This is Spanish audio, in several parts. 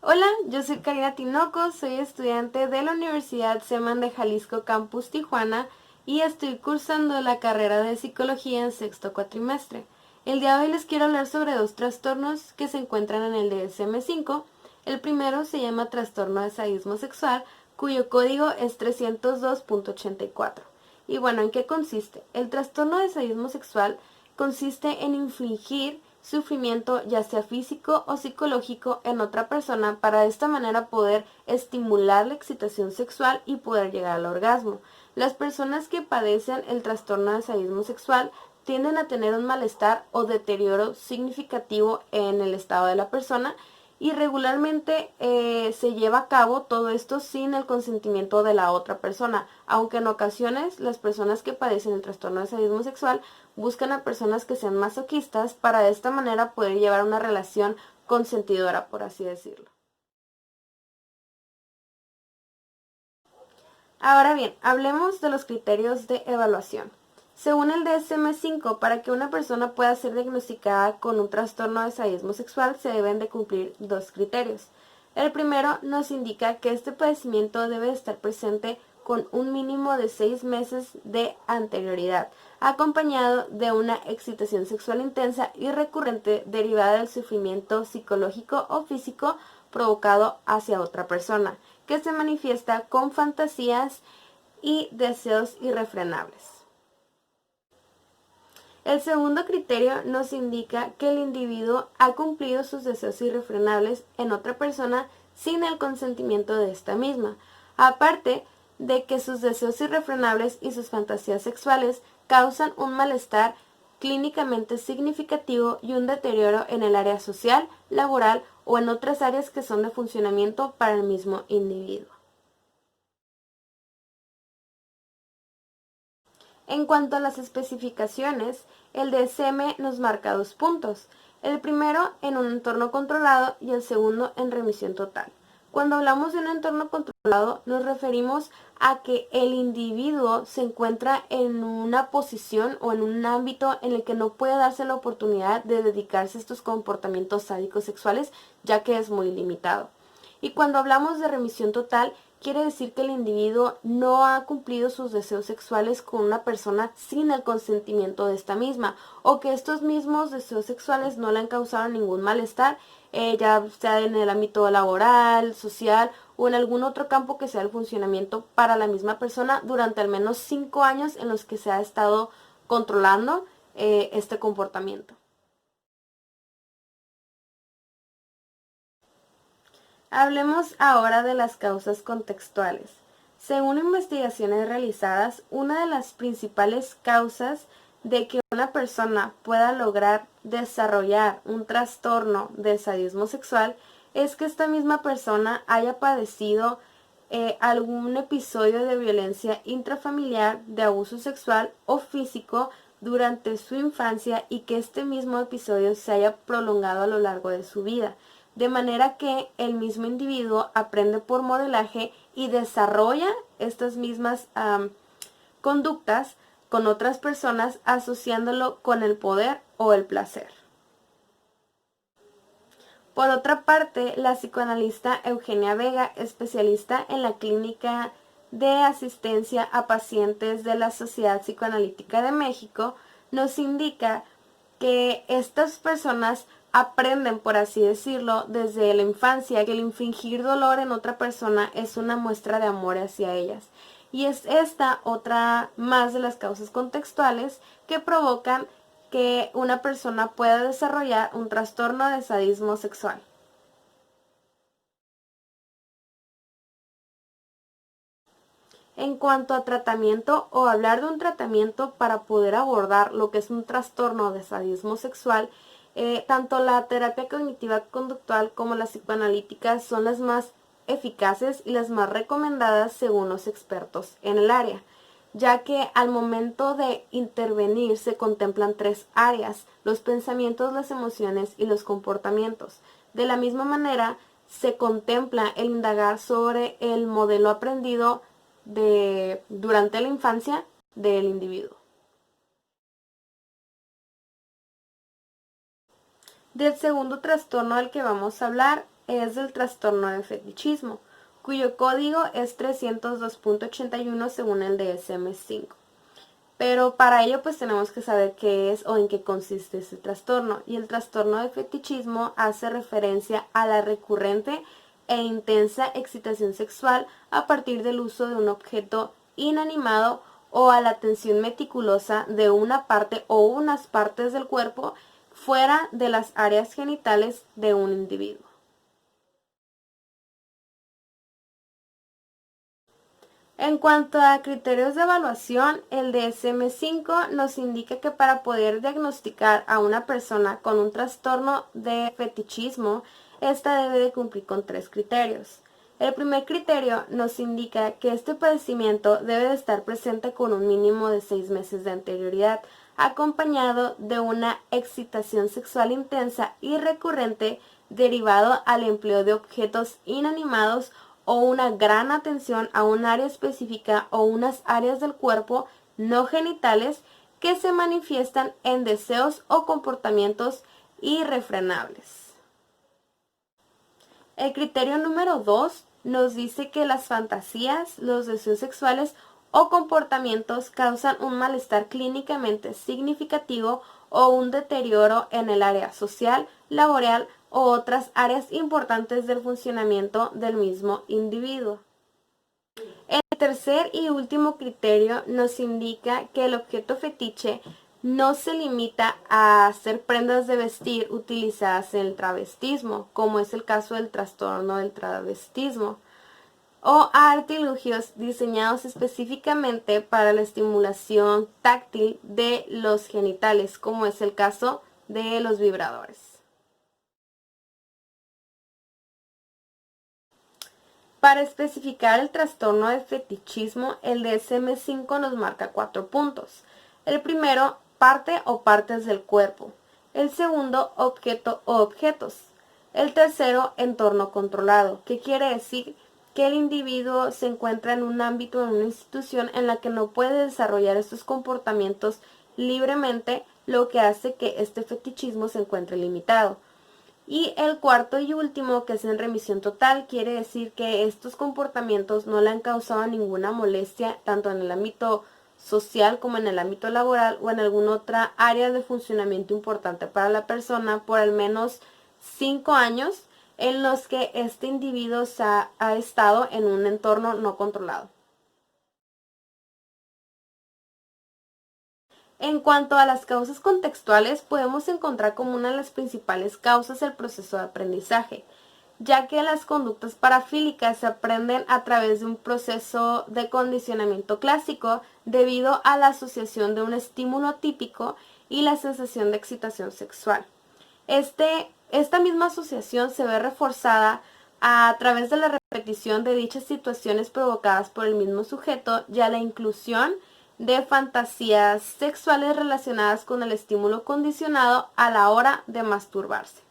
Hola, yo soy Karina Tinoco, soy estudiante de la Universidad SEMAN de Jalisco Campus Tijuana y estoy cursando la carrera de Psicología en sexto cuatrimestre. El día de hoy les quiero hablar sobre dos trastornos que se encuentran en el DSM-5. El primero se llama trastorno de sadismo sexual, cuyo código es 302.84. Y bueno, ¿en qué consiste? El trastorno de sadismo sexual consiste en infligir sufrimiento ya sea físico o psicológico en otra persona para de esta manera poder estimular la excitación sexual y poder llegar al orgasmo. Las personas que padecen el trastorno de sadismo sexual tienden a tener un malestar o deterioro significativo en el estado de la persona y regularmente se lleva a cabo todo esto sin el consentimiento de la otra persona, aunque en ocasiones las personas que padecen el trastorno de sadismo sexual buscan a personas que sean masoquistas para de esta manera poder llevar una relación consentidora, por así decirlo. Ahora bien, hablemos de los criterios de evaluación. Según el DSM-5, para que una persona pueda ser diagnosticada con un trastorno de sadismo sexual se deben de cumplir dos criterios. El primero nos indica que este padecimiento debe estar presente con un mínimo de 6 meses de anterioridad, acompañado de una excitación sexual intensa y recurrente derivada del sufrimiento psicológico o físico provocado hacia otra persona, que se manifiesta con fantasías y deseos irrefrenables. El segundo criterio nos indica que el individuo ha cumplido sus deseos irrefrenables en otra persona sin el consentimiento de esta misma, aparte de que sus deseos irrefrenables y sus fantasías sexuales causan un malestar clínicamente significativo y un deterioro en el área social, laboral o en otras áreas que son de funcionamiento para el mismo individuo. En cuanto a las especificaciones, el DSM nos marca 2 puntos, el primero en un entorno controlado y el segundo en remisión total. Cuando hablamos de un entorno controlado nos referimos a que el individuo se encuentra en una posición o en un ámbito en el que no puede darse la oportunidad de dedicarse a estos comportamientos sádicos sexuales, ya que es muy limitado. Y cuando hablamos de remisión total, quiere decir que el individuo no ha cumplido sus deseos sexuales con una persona sin el consentimiento de esta misma, o que estos mismos deseos sexuales no le han causado ningún malestar, ya sea en el ámbito laboral, social o en algún otro campo que sea el funcionamiento para la misma persona durante al menos 5 años en los que se ha estado controlando este comportamiento. Hablemos ahora de las causas contextuales. Según investigaciones realizadas, una de las principales causas de que una persona pueda lograr desarrollar un trastorno de sadismo sexual es que esta misma persona haya padecido algún episodio de violencia intrafamiliar, de abuso sexual o físico durante su infancia y que este mismo episodio se haya prolongado a lo largo de su vida, de manera que el mismo individuo aprende por modelaje y desarrolla estas mismas conductas con otras personas asociándolo con el poder o el placer. Por otra parte, la psicoanalista Eugenia Vega, especialista en la clínica de asistencia a pacientes de la Sociedad Psicoanalítica de México, nos indica que estas personas aprenden, por así decirlo, desde la infancia, que el infligir dolor en otra persona es una muestra de amor hacia ellas. Y es esta otra más de las causas contextuales que provocan que una persona pueda desarrollar un trastorno de sadismo sexual. En cuanto a tratamiento o hablar de un tratamiento para poder abordar lo que es un trastorno de sadismo sexual, tanto la terapia cognitiva conductual como la psicoanalítica son las más eficaces y las más recomendadas según los expertos en el área, ya que al momento de intervenir se contemplan 3 áreas: los pensamientos, las emociones y los comportamientos. De la misma manera, se contempla el indagar sobre el modelo aprendido durante la infancia del individuo. Del segundo trastorno del que vamos a hablar es del trastorno de fetichismo, cuyo código es 302.81 según el DSM-5. Pero para ello pues tenemos que saber qué es o en qué consiste ese trastorno. Y el trastorno de fetichismo hace referencia a la recurrente e intensa excitación sexual a partir del uso de un objeto inanimado o a la atención meticulosa de una parte o unas partes del cuerpo fuera de las áreas genitales de un individuo. En cuanto a criterios de evaluación, el DSM-5 nos indica que para poder diagnosticar a una persona con un trastorno de fetichismo, ésta debe de cumplir con 3 criterios. El primer criterio nos indica que este padecimiento debe de estar presente con un mínimo de 6 meses de anterioridad, acompañado de una excitación sexual intensa y recurrente derivado al empleo de objetos inanimados o una gran atención a un área específica o unas áreas del cuerpo no genitales que se manifiestan en deseos o comportamientos irrefrenables. El criterio número 2 nos dice que las fantasías, los deseos sexuales o comportamientos causan un malestar clínicamente significativo o un deterioro en el área social, laboral o otras áreas importantes del funcionamiento del mismo individuo. El tercer y último criterio nos indica que el objeto fetiche no se limita a hacer prendas de vestir utilizadas en el travestismo, como es el caso del trastorno del travestismo, o a artilugios diseñados específicamente para la estimulación táctil de los genitales, como es el caso de los vibradores. Para especificar el trastorno de fetichismo, el DSM-5 nos marca 4 puntos. El primero, parte o partes del cuerpo. El segundo, objeto o objetos. El tercero, entorno controlado, que quiere decir que el individuo se encuentra en un ámbito, en una institución en la que no puede desarrollar estos comportamientos libremente, lo que hace que este fetichismo se encuentre limitado. Y el cuarto y último, que es en remisión total, quiere decir que estos comportamientos no le han causado ninguna molestia, tanto en el ámbito social como en el ámbito laboral o en alguna otra área de funcionamiento importante para la persona por al menos 5 años en los que este individuo ha estado en un entorno no controlado. En cuanto a las causas contextuales, podemos encontrar como una de las principales causas el proceso de aprendizaje, ya que las conductas parafílicas se aprenden a través de un proceso de condicionamiento clásico debido a la asociación de un estímulo típico y la sensación de excitación sexual. Esta misma asociación se ve reforzada a través de la repetición de dichas situaciones provocadas por el mismo sujeto y a la inclusión de fantasías sexuales relacionadas con el estímulo condicionado a la hora de masturbarse.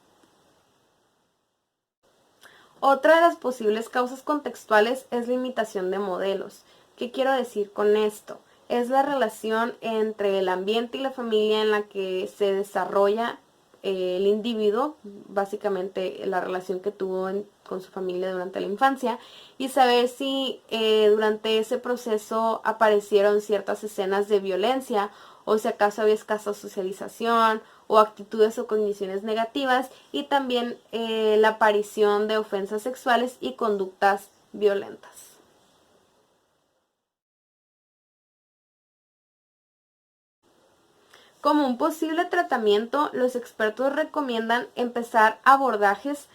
Otra de las posibles causas contextuales es la imitación de modelos. ¿Qué quiero decir con esto? Es la relación entre el ambiente y la familia en la que se desarrolla el individuo, básicamente la relación que tuvo con su familia durante la infancia, y saber si durante ese proceso aparecieron ciertas escenas de violencia o si acaso había escasa socialización o actitudes o cogniciones negativas, y también la aparición de ofensas sexuales y conductas violentas. Como un posible tratamiento, los expertos recomiendan empezar abordajes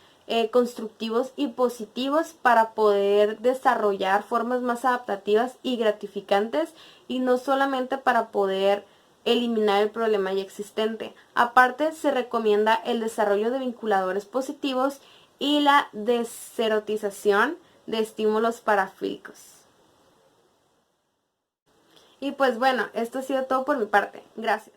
constructivos y positivos para poder desarrollar formas más adaptativas y gratificantes, y no solamente para poder eliminar el problema ya existente. Aparte, se recomienda el desarrollo de vinculadores positivos y la deserotización de estímulos parafílicos. Y pues bueno, esto ha sido todo por mi parte. Gracias.